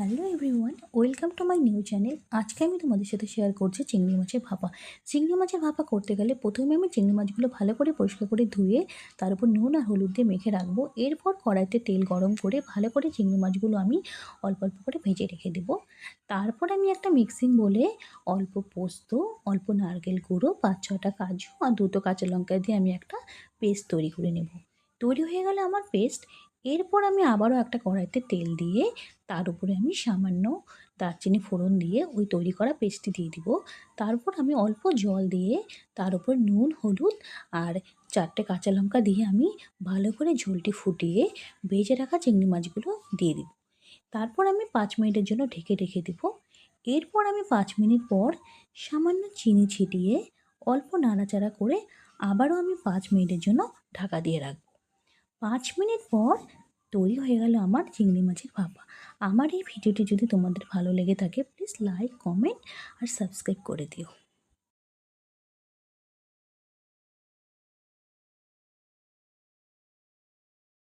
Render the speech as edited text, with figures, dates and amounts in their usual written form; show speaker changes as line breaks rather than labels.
Hello everyone, welcome to my new channel. আজকে আমি তোমাদের সাথে শেয়ার করছি চিংড়ি মাছের ভাপা। চিংড়ি মাছের ভাপা করতে গেলে প্রথমে আমি চিংড়ি মাছগুলো ভালো করে পরিষ্কার করে ধুয়ে তার উপর নুন আর হলুদ দিয়ে মেখে রাখবো। এরপর কড়াইতে তেল গরম করে ভালো করে চিংড়ি মাছগুলো আমি অল্প অল্প করে ভেজে রেখে দেবো। তারপর আমি একটা মিক্সিং বলে অল্প পোস্ত, অল্প নারকেল গুঁড়ো, 5-6টা কাজু আর 2টো কাঁচা লঙ্কা দিয়ে আমি একটা পেস্ট তৈরি করে নেব। তৈরি হয়ে গেলে আমার পেস্ট, এরপর আমি আবারও একটা কড়াইতে তেল দিয়ে তার উপরে আমি সামান্য দারচিনি ফোড়ন দিয়ে ওই তৈরি করা পেস্টটি দিয়ে দিব। তারপর আমি অল্প জল দিয়ে তার উপর নুন, হলুদ আর 4টে কাঁচা লঙ্কা দিয়ে আমি ভালো করে ঝোলটি ফুটিয়ে ভেজে রাখা চিংড়ি মাছগুলো দিয়ে দিব। তারপর আমি 5 মিনিটের জন্য ঢেকে রেখে দেব। এরপর আমি 5 মিনিট পর সামান্য চিনি ছিটিয়ে অল্প নাড়াচাড়া করে আবারও আমি 5 মিনিটের জন্য ঢাকা দিয়ে রাখব। 5 মিনিট পর তৈরি হয়ে গেল আমার চিংড়ি মাছের ভাপা। আমার এই ভিডিওটি যদি তোমাদের ভালো লেগে থাকে, প্লিজ লাইক, কমেন্ট আর সাবস্ক্রাইব করে দিও।